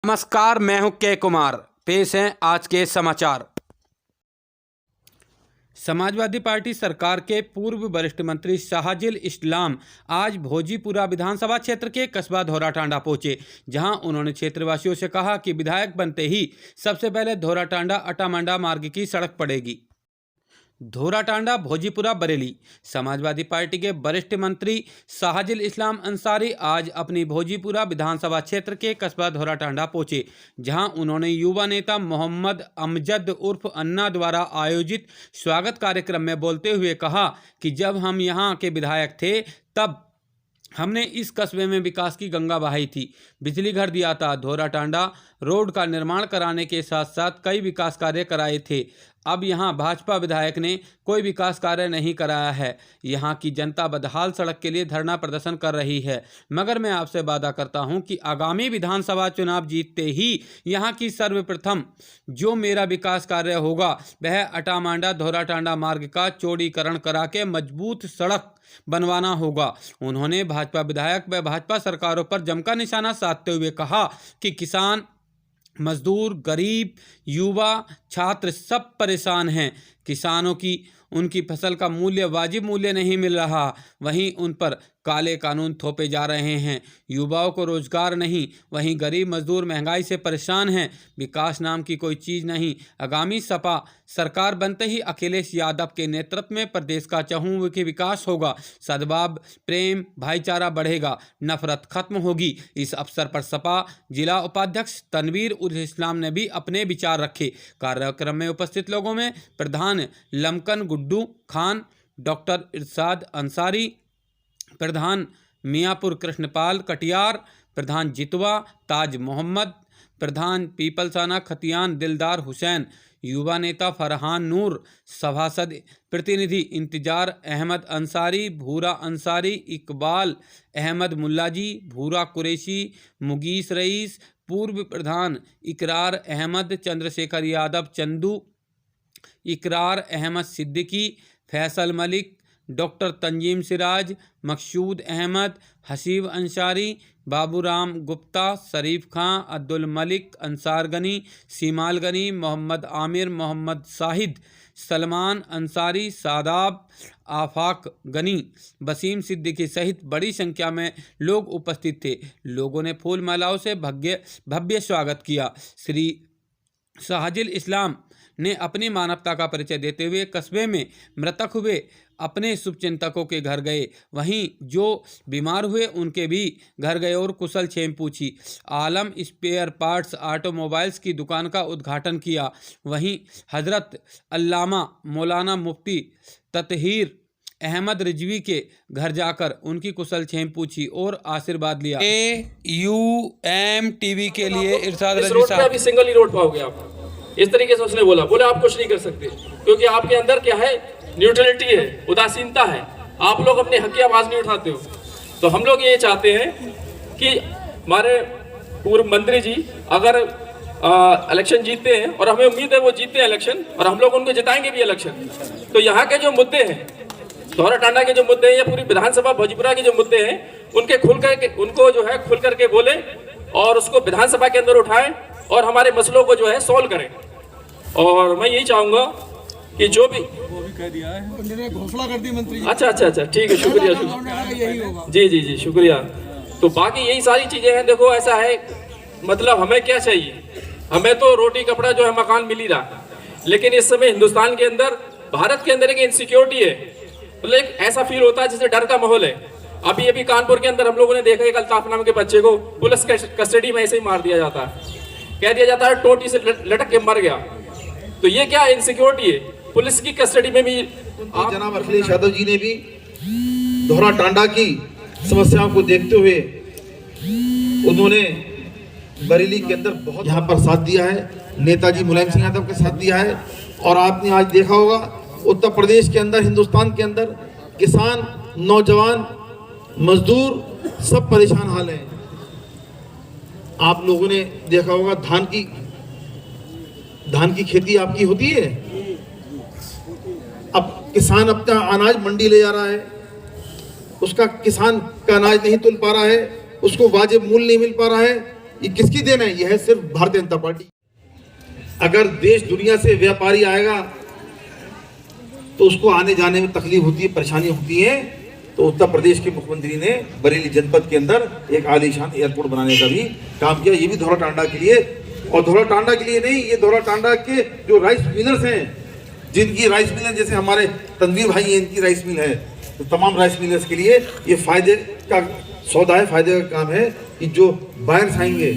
नमस्कार, मैं हूं के कुमार। पेश हैं आज के समाचार। समाजवादी पार्टी सरकार के पूर्व वरिष्ठ मंत्री शाहजिल इस्लाम आज भोजीपुरा विधानसभा क्षेत्र के कस्बा धोराटांडा पहुंचे, जहां उन्होंने क्षेत्रवासियों से कहा कि विधायक बनते ही सबसे पहले धोराटांडा अटामंडा मार्ग की सड़क पड़ेगी। धोराटांडा भोजीपुरा बरेली। समाजवादी पार्टी के वरिष्ठ मंत्री शाहजिल इस्लाम अंसारी आज अपनी भोजीपुरा विधानसभा क्षेत्र के कस्बा धोराटांडा पहुंचे, जहां उन्होंने युवा नेता मोहम्मद अमजद उर्फ अन्ना द्वारा आयोजित स्वागत कार्यक्रम में बोलते हुए कहा कि जब हम यहां के विधायक थे तब हमने इस कस्बे में विकास की गंगा बहाई थी, बिजली घर दिया था, धोराटांडा रोड का निर्माण कराने के साथ साथ कई विकास कार्य कराए थे। अब यहां भाजपा विधायक ने कोई विकास कार्य नहीं कराया है। यहां की जनता बदहाल सड़क के लिए धरना प्रदर्शन कर रही है, मगर मैं आपसे वादा करता हूं कि आगामी विधानसभा चुनाव जीतते ही यहां की सर्वप्रथम जो मेरा विकास कार्य होगा वह अटामांडा धोराटांडा मार्ग का चौड़ीकरण करा के मजबूत सड़क बनवाना होगा। उन्होंने भाजपा विधायक व भाजपा सरकारों पर जमकर निशाना साधते हुए कहा कि किसान, मजदूर, गरीब, युवा, छात्र सब परेशान हैं। किसानों की उनकी फसल का मूल्य वाजिब मूल्य नहीं मिल रहा, वहीं उन पर काले कानून थोपे जा रहे हैं। युवाओं को रोजगार नहीं, वहीं गरीब मजदूर महंगाई से परेशान हैं। विकास नाम की कोई चीज़ नहीं। आगामी सपा सरकार बनते ही अखिलेश यादव के नेतृत्व में प्रदेश का चहुमुखी विकास होगा। सद्भाव, प्रेम, भाईचारा बढ़ेगा, नफरत खत्म होगी। इस अवसर पर सपा जिला उपाध्यक्ष तनवीर उल इस्लाम ने भी अपने विचार रखे। कार्यक्रम में उपस्थित लोगों में प्रधान लमकन गुड्डू खान, डॉक्टर इरशाद अंसारी, प्रधान मियाँपुर कृष्णपाल कटियार, प्रधान जितवा ताज मोहम्मद, प्रधान पीपलसाना खतियान दिलदार हुसैन, युवा नेता फरहान नूर, सभासद प्रतिनिधि इंतजार अहमद अंसारी, भूरा अंसारी, इकबाल अहमद मुल्लाजी, भूरा कुरैशी, मुगीस रईस, पूर्व प्रधान इकरार अहमद, चंद्रशेखर यादव चंदू, इकरार अहमद सिद्दीकी, फैसल मलिक, डॉक्टर तंजीम सिराज, मकसूद अहमद, हसीब अंसारी, बाबूराम गुप्ता, शरीफ खां, अब्दुल मलिक, अंसार गनी, सीमाल गनी, मोहम्मद आमिर, मोहम्मद शाहिद, सलमान अंसारी, सादाब, आफाक गनी, वसीम सिद्दीकी सहित बड़ी संख्या में लोग उपस्थित थे। लोगों ने फूल मालाओं से भव्य स्वागत किया। श्री शाहजिल इस्लाम ने अपनी मानवता का परिचय देते हुए कस्बे में मृतक हुए अपने शुभचिंतकों के घर गए, वहीं जो बीमार हुए उनके भी घर गए और कुशल क्षेम पूछी। आलम स्पेयर पार्ट्स ऑटोमोबाइल्स की दुकान का उद्घाटन किया। वहीं हजरत अल्लामा मौलाना मुफ्ती ततहीर अहमद रिजवी के घर जाकर उनकी कुशल क्षेम पूछी और आशीर्वाद लिया। AUM TV के लिए इरशाद रजी साहब। अभी सिंगल ही रोड पाओगे आप। इस तरीके से उसने बोला आप कुछ नहीं कर सकते, क्योंकि आपके अंदर क्या है, न्यूट्रलिटी है, उदासीनता है। आप लोग अपने हक की आवाज नहीं उठाते हो। तो हम लोग ये चाहते हैं कि हमारे पूर्व मंत्री जी अगर इलेक्शन जीतते हैं, और हमें उम्मीद है वो जीतते हैं इलेक्शन, और हम लोग उनको जिताएंगे भी इलेक्शन, तो यहाँ के जो मुद्दे हैं, धोराटांडा के जो मुद्दे हैं या पूरी विधानसभा भोजपुरा के जो मुद्दे हैं, उनको जो है खुल करके बोले और उसको विधानसभा के अंदर उठाएं और हमारे मसलों को जो है सॉल्व करें। और मैं यही चाहूंगा कि जो भी कह दिया है, उन्होंने घोषणा कर दी मंत्री जी। अच्छा, ठीक है, शुक्रिया जी, शुक्रिया। तो बाकी यही सारी चीजें हैं। देखो ऐसा है, मतलब हमें क्या चाहिए, हमें तो रोटी कपड़ा जो है मकान मिल ही रहा, लेकिन इस समय हिंदुस्तान के अंदर, भारत के अंदर एक इनसिक्योरिटी है, मतलब एक ऐसा फील होता है जैसे डर का माहौल है। अभी कानपुर के अंदर हम लोगों ने देखा एक अल्ताफ नाम के बच्चे को पुलिस कस्टडी में ऐसे ही मार दिया जाता है, कह दिया जाता है टोटी से लटक के मर गया। तो ये क्या इनसिक्योरिटी है, पुलिस की कस्टडी में भी। जनाब अखिलेश यादव जी ने भी धोराटांडा की समस्याओं को देखते हुए उन्होंने बरेली के अंदर बहुत यहाँ पर साथ दिया है, नेताजी मुलायम सिंह यादव के साथ दिया है। और आपने आज देखा होगा उत्तर प्रदेश के अंदर, हिंदुस्तान के अंदर किसान, नौजवान, मजदूर सब परेशान हाल हैं। आप लोगों ने देखा होगा धान की खेती आपकी होती है, अब किसान अपना अनाज मंडी ले जा रहा है, उसका किसान का अनाज नहीं तुल पा रहा है, उसको वाजिब मूल्य नहीं मिल पा रहा है, ये किसकी देन है? यह है सिर्फ भारतीय जनता पार्टी। अगर देश दुनिया से व्यापारी आएगा तो उसको आने जाने में तकलीफ होती है, परेशानी होती है। तो उत्तर प्रदेश के मुख्यमंत्री ने बरेली जनपद के अंदर एक आलीशान एयरपोर्ट बनाने का भी काम किया, ये भी धौला टांडा के लिए। और धौला टांडा के लिए नहीं, ये धौला टांडा के जो राइस मिलर्स हैं, जिनकी राइस मिलर जैसे हमारे तनवीर भाई हैं, इनकी राइस मिल है, तो तमाम राइस मिलर्स के लिए ये फायदे का सौदा है, फायदे का काम है कि जो बायर्स आएंगे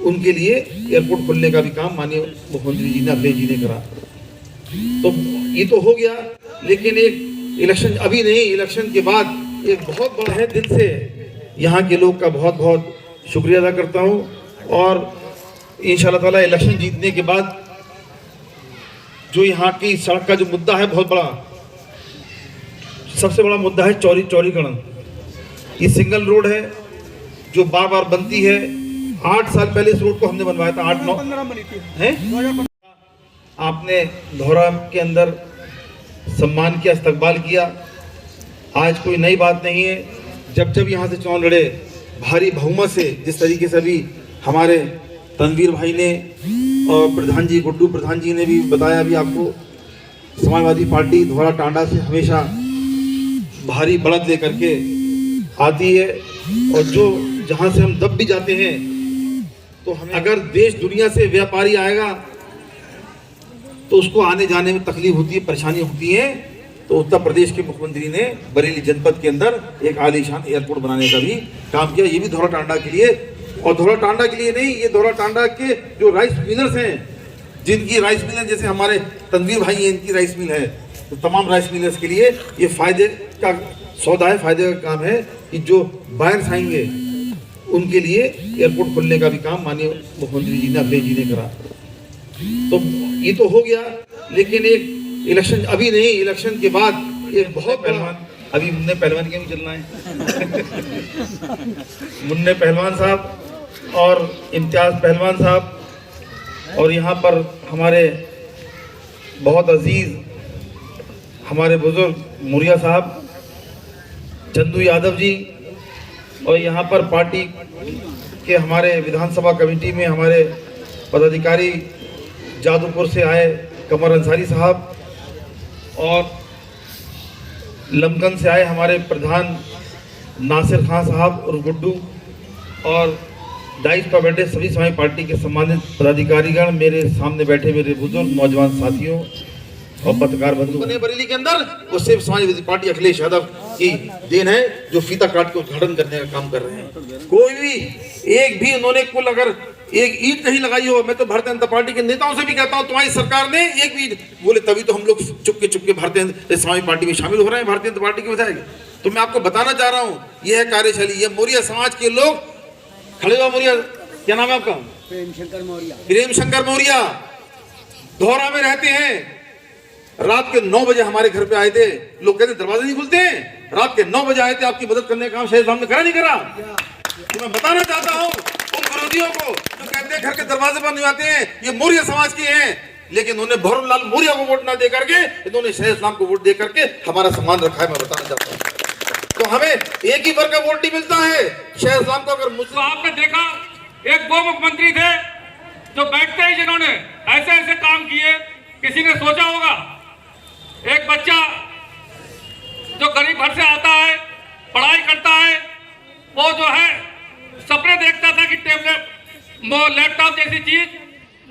उनके लिए एयरपोर्ट खोलने का भी काम माननीय मुख्यमंत्री जी ने, अखिलेश जी ने करा। तो ये तो हो गया, लेकिन एक इलेक्शन अभी नहीं, इलेक्शन के बाद एक बहुत बड़ा है। दिल से यहाँ के लोग का बहुत बहुत शुक्रिया अदा करता हूँ। और इंशाल्लाह ताला इलेक्शन जीतने के बाद जो यहाँ की सड़क का जो मुद्दा है, बहुत बड़ा, सबसे बड़ा मुद्दा है चौड़ीकरण। ये सिंगल रोड है जो बार बार बनती है। 8 साल पहले इस रोड को हमने बनवाया था, 8-9 है। आपने धौरा के अंदर सम्मान किया, इस्तकबाल किया। आज कोई नई बात नहीं है। जब जब यहाँ से चुनाव लड़े भारी बहुमत से, जिस तरीके से अभी हमारे तनवीर भाई ने और प्रधान जी, गुड्डू प्रधान जी ने भी बताया अभी आपको, समाजवादी पार्टी धौला टांडा से हमेशा भारी बढ़त लेकर के आती है। और जो जहाँ से हम दब भी जाते हैं तो हमें, अगर देश दुनिया से व्यापारी आएगा तो उसको आने जाने में तकलीफ होती है, परेशानी होती है। तो उत्तर प्रदेश के मुख्यमंत्री ने बरेली जनपद के अंदर एक आलीशान एयरपोर्ट बनाने का भी काम किया, ये भी धौला टांडा के लिए। और धौला टांडा के लिए नहीं, ये धौला टांडा के जो राइस मिलर्स हैं, जिनकी राइस मिलर जैसे हमारे तनवीर भाई हैं, इनकी राइस मिल है, तो तमाम राइस मिलर्स के लिए ये फायदे का सौदा है, फायदे का काम है कि जो बायर्स आएंगे उनके लिए एयरपोर्ट खोलने का भी काम माननीय मुख्यमंत्री जी ने, अखिलेश जी ने करा। तो ये तो हो गया, लेकिन एक इलेक्शन अभी नहीं, इलेक्शन के बाद एक बहुत पहलवान, अभी मुन्ने पहलवान के भी चलना है मुन्ने पहलवान साहब और इम्तियाज पहलवान साहब, और यहाँ पर हमारे बहुत अजीज हमारे बुजुर्ग मुरिया साहब, चंदू यादव जी, और यहाँ पर पार्टी के हमारे विधानसभा कमेटी में हमारे पदाधिकारी जादूपुर से आए कमर अंसारी साहब, और लमकन से आए हमारे प्रधान नासिर खान साहब और गुड्डू, और डाइस पर बैठे सभी समाजवादी पार्टी के सम्मानित पदाधिकारीगण, मेरे सामने बैठे मेरे बुजुर्ग नौजवान साथियों और पत्रकार बंधु। बरेली के अंदर वो सिर्फ समाजवादी पार्टी अखिलेश यादव की देन है, जो फीता काट के उद्घाटन करने का काम कर रहे हैं। कोई भी एक भी उन्होंने कुल अगर एक ईंट नहीं लगाई हो, मैं तो भारतीय जनता पार्टी के नेताओं से भी कहता हूं, तुम्हारी सरकार ने एक भी बोले, तभी तो हम लोग चुपके भारतीय समाजवादी पार्टी में शामिल हो रहे हैं, भारतीय जनता पार्टी के विधायक। तो मैं आपको बताना चाह रहा हूं, यह है कार्यशैली। ये मोरिया समाज के लोग खड़े हुआ, मोरिया क्या नाम है आपका? प्रेम शंकर मोरिया धौरा में रहते हैं। रात के 9 बजे हमारे घर पे आए थे। लोग कहते दरवाजे नहीं खुलते हैं, रात के 9 बजे आए थे, आपकी मदद करने का काम शहर साहब ने करा नहीं करा? तो मैं बताना चाहता हूं उन विरोधियों को जो कहते हैं घर के दरवाजे पर नहीं आते हैं, ये मौर्य समाज के हैं, लेकिन उन्हें भवरलाल मौर्य को वोट ना दे करके इन्होंने शहर इस्लाम को वोट दे करके हमारा सम्मान रखा है। मैं बताना चाहता हूं, तो हमें एक ही वर्ग का वोट नहीं मिलता है शहर इस्लाम को। अगर मुस्लिम, आपने देखा एक वो मुख्यमंत्री थे जो बैठते ही जिन्होंने ऐसे ऐसे काम किए, किसी ने सोचा होगा एक बच्चा जो गरीब घर से आता है, पढ़ाई करता है, वो जो है सपने देखता था कि लैपटॉप जैसी चीज,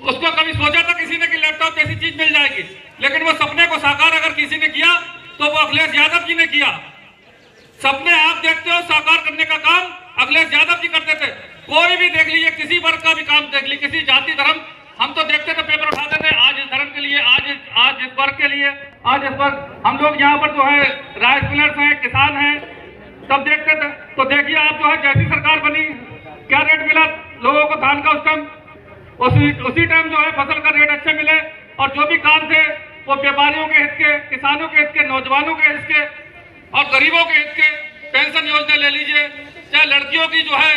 उसको कभी सोचा था किसी ने कि लैपटॉप जैसी चीज मिल जाएगी, लेकिन वो सपने को साकार अगर किसी ने किया तो वो अखिलेश यादव जी ने किया। सपने आप देखते हो, साकार करने का काम अखिलेश यादव जी करते थे। कोई भी देख लीजिए, किसी वर्ग का भी काम देख लीजिए, किसी जाति धर्म, हम तो देखते थे, पेपर उठाते थे, आज इस धर्म के लिए, आज इस वर्ग के लिए, आज इस वर्ग। हम लोग यहाँ पर जो है राइस मिलर्स हैं, किसान हैं, सब देखते थे। तो देखिए आप जो है जैसी सरकार बनी, क्या रेट मिला लोगों को धान का, उस टाइम उसी टाइम जो है फसल का रेट अच्छे मिले, और जो भी काम थे वो व्यापारियों के हित के, किसानों के हित के, नौजवानों के हित के और गरीबों के हित के। पेंशन योजना ले लीजिए, चाहे लड़कियों की जो है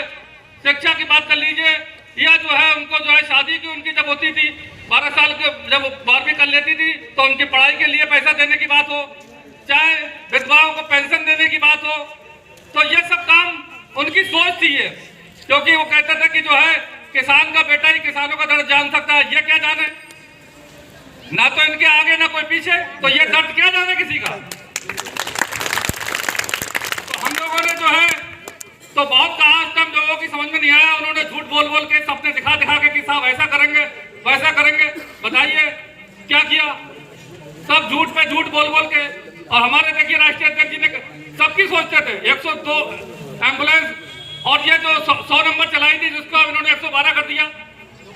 शिक्षा की बात कर लीजिए, या जो है उनको जो है शादी की उनकी जब होती थी 12 साल के, जब 12वीं कर लेती थी तो उनकी पढ़ाई के लिए पैसा देने की बात हो, चाहे विधवाओं को पेंशन देने की बात हो, तो ये सब काम उनकी सोच थी। क्योंकि वो कहते थे कि जो है किसान का बेटा ही किसानों का दर्द जान सकता है। ये क्या जाने, ना तो इनके आगे ना कोई पीछे, तो ये दर्द क्या जाने किसी का। तो हम लोगों ने जो है तो बहुत कहा, उस टाइम लोगों की समझ में नहीं आया, उन्होंने झूठ बोल बोल के सपने दिखा दिखा के कि साहब ऐसा करेंगे वैसा करेंगे। बताइए क्या किया, सब झूठ पे झूठ बोल बोल के। और हमारे देखिए राष्ट्रीय अध्यक्ष जी ने सबकी सोचते थे 102 एम्बुलेंस, और ये जो 100 नंबर चलाई थी जिसको इन्होंने 112 कर दिया।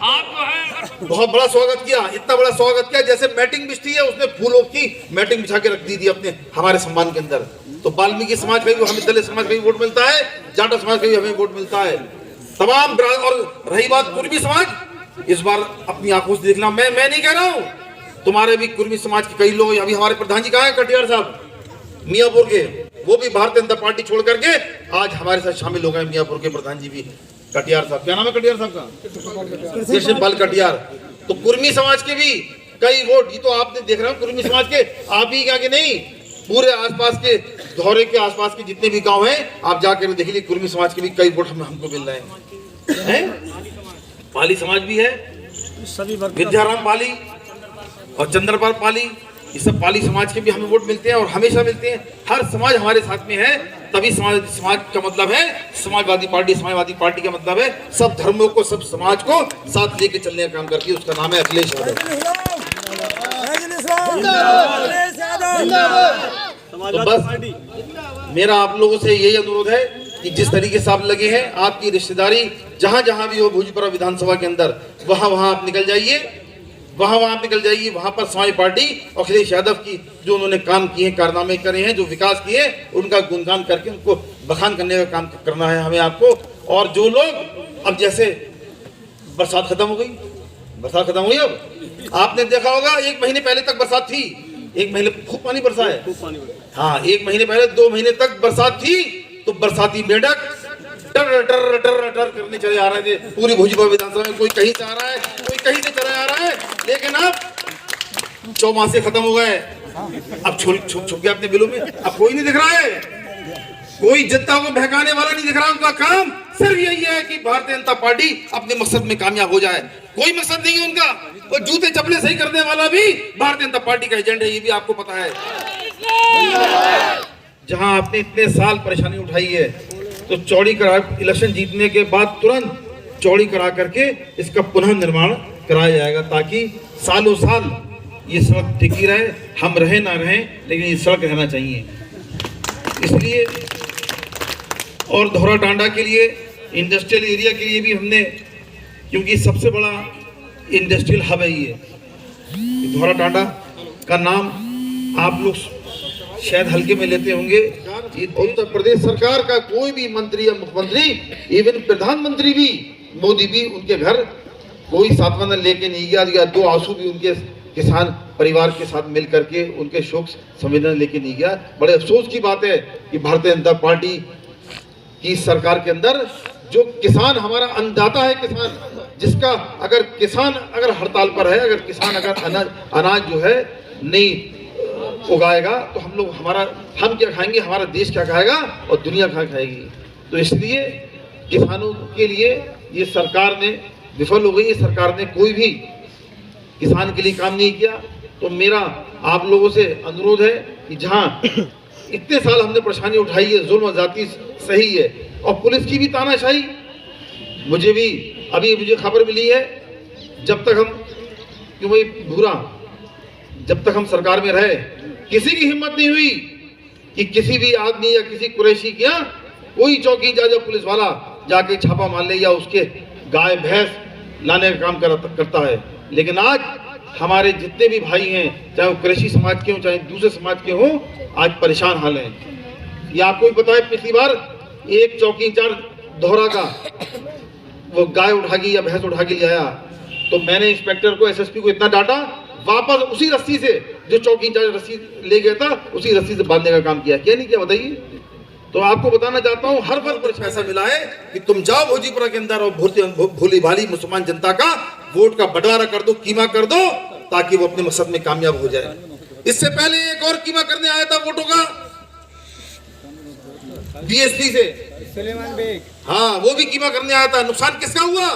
आप जो है बहुत बड़ा स्वागत किया, इतना बड़ा स्वागत किया जैसे मैटिंग बिछती है, उसने फूलों की मैटिंग बिछा के रख दी थी अपने हमारे सम्मान के अंदर। तो वाल्मीकि समाज का भी हमें, दलित समाज का भी वोट मिलता है, जाटा समाज का भी हमें वोट मिलता है, तमाम। और रही बात कुर्मी समाज, इस बार अपनी आंखों से देखना, मैं नहीं कह रहा हूँ, तुम्हारे भी कुर्मी समाज के कई लोग, अभी हमारे प्रधान जी कहाँ है, कटियार साहब मियाँपुर के, वो भी भारतीय जनता पार्टी छोड़ करके आज हमारे साथ शामिल हो गए। मियाँपुर के प्रधान जी भी, कटियार साहब, क्या नाम है कटियार साहब का, कृष्णपाल कटियार। तो कुर्मी समाज के भी कई वोट, ये तो आपने देख रहे हो कुर्मी समाज के, आप ही क्या के नहीं, पूरे आसपास के धौरे के आसपास के जितने भी गांव हैं, आप जाकर देख लीजिए, कुर्मी समाज के भी कई वोट हमको मिल रहे हैं। पाली समाज भी है, विद्याराम पाली और चंद्रपाल पाली, ये सब पाली समाज के भी हमें वोट मिलते हैं और हमेशा मिलते हैं। हर समाज हमारे साथ में है, तभी समाज का मतलब है समाजवादी पार्टी का मतलब है सब धर्मों को, सब समाज को साथ लेके चलने का काम करती है, उसका नाम है अखिलेश यादव। तो बस मेरा आप लोगों से यही अनुरोध है कि जिस तरीके से आप लगे हैं, आपकी रिश्तेदारी जहां जहां भी हो भोजपुरा विधानसभा के अंदर, वहां आप निकल जाइए, वहां पर समाज पार्टी अखिलेश यादव की जो उन्होंने काम किए हैं, कारनामे करे हैं, जो विकास किए, उनका गुणगान करके उनको बखान करने का काम करना है हमें आपको। और जो लोग अब जैसे बरसात खत्म हो गई, अब आपने देखा होगा 1 महीने पहले तक बरसात थी, 1 महीने खूब पानी बरसा है, हाँ 1 महीने पहले 2 महीने तक बरसात थी, तो बरसाती मेंढक टर टर टर टर करने चले आ रहे थे पूरी भोजपुरा विधानसभा में, कोई कहीं से आ रहा है, कोई कहीं से चला आ रहा है। लेकिन अब चौमासे खत्म हो गए, अब छुप गया अपने बिलों में, अब कोई नहीं दिख रहा है, कोई जनता को बहकाने वाला नहीं दिख रहा। उनका काम सिर्फ यही है कि भारतीय जनता पार्टी अपने मकसद में कामयाब हो जाए, कोई मकसद नहीं है उनका। वो जूते चपले सही करने वाला भी भारतीय जनता पार्टी का एजेंडा है, ये भी आपको पता है। जहां आपने इतने साल परेशानी उठाई है, तो चौड़ी करा, इलेक्शन जीतने के बाद तुरंत चौड़ी करा करके इसका पुनः निर्माण कराया जाएगा, ताकि सालों साल ये सड़क टिकी रहे, हम रहे ना रहें, लेकिन ये सड़क रहना चाहिए। इसलिए और धौरा टांडा के लिए, इंडस्ट्रियल एरिया के लिए भी हमने, क्योंकि सबसे बड़ा इंडस्ट्रियल हब है ये धौरा टांडा का नाम आप लोग शायद हल्के में लेते होंगे। उत्तर प्रदेश सरकार का कोई भी मंत्री या मुख्यमंत्री, इवन प्रधानमंत्री भी, मोदी भी, उनके घर कोई सांत्वना लेके नहीं गया, या 2 आंसू भी उनके किसान परिवार के साथ मिल करके उनके शोक संवेदना लेके नहीं गया। बड़े अफसोस की बात है कि भारतीय जनता पार्टी की सरकार के अंदर जो किसान, हमारा अन्नदाता है किसान, जिसका अगर किसान अगर हड़ताल पर है, अगर किसान अगर अनाज जो है नहीं उगाएगा, तो हम क्या खाएंगे, हमारा देश क्या खाएगा और दुनिया क्या खाएगी। तो इसलिए किसानों के लिए ये सरकार ने विफल हो गई, ये सरकार ने कोई भी किसान के लिए काम नहीं किया। तो मेरा आप लोगों से अनुरोध है कि जहां इतने साल हमने परेशानी उठाई है, जुल्म ज्यादती सही है, और पुलिस की भी तानाशाही, मुझे खबर मिली है, जब तक हम सरकार में रहे, किसी की हिम्मत नहीं हुई कि किसी भी आदमी या किसी कुरैशी के यहाँ कोई चौकी इंचार्ज पुलिस वाला जाके छापा मार ले या उसके गाय भैंस लाने का काम करता है। लेकिन आज हमारे जितने भी भाई हैं, चाहे वो कुरैशी समाज के हों, चाहे दूसरे समाज के हों, आज परेशान हाल हैं। ये आपको भी पता है, पिछली बार एक चौकी इंचार्ज धौरा का वो गाय उठा के या भैंस उठा के ले आया, तो मैंने इंस्पेक्टर को, एसएसपी को इतना डांटा, वापस उसी रस्सी से, जो चौकी इंचार्ज रस्सी ले गया था, उसी रस्सी से बांधने का काम किया। क्या नहीं किया बताइए। तो आपको बताना चाहता हूँ, हर वर्ग पर पैसा मिला है कि तुम जाओ भोजपुरा के अंदर और भोली भाली मुसलमान जनता का वोट का बंटवारा कर दो, कीमा कर दो, ताकि वो अपने मकसद में कामयाब हो जाए। इससे पहले एक और कीमा करने आया था वोटों का, डीएसपी से, हाँ वो भी कीमा करने आया था। नुकसान किसका हुआ?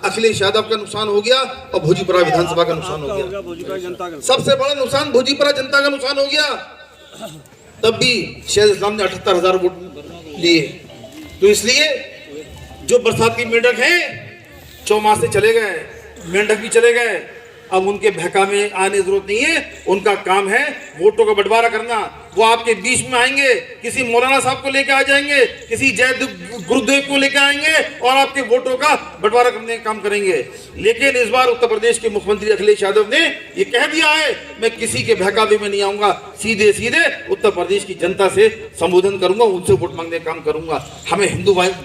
अखिलेश यादव का नुकसान हो गया और भोजीपुरा विधानसभा का नुकसान हो गया। सबसे बड़ा नुकसान भोजीपुरा जनता का नुकसान हो गया। तब भी शहद इस्लाम ने 78,000 वोट लिए। तो इसलिए जो बरसाती मेंढक हैं चौमासे चले गए, मेंढक भी चले गए, अब उनके बहकावे आने जरूरत नहीं है। उनका काम है वोटों का बंटवारा करना। वो आपके बीच में आएंगे, किसी मौलाना साहब को लेकर आ जाएंगे, किसी जय गुरुदेव को लेकर आएंगे और आपके वोटों का बंटवारा करने का काम करेंगे। लेकिन इस बार उत्तर प्रदेश के मुख्यमंत्री अखिलेश यादव ने ये कह दिया है, मैं किसी के बहकावे में नहीं आऊंगा, सीधे सीधे उत्तर प्रदेश की जनता से संबोधन करूंगा, उनसे वोट मांगने का काम करूंगा। हमें हिंदू भाई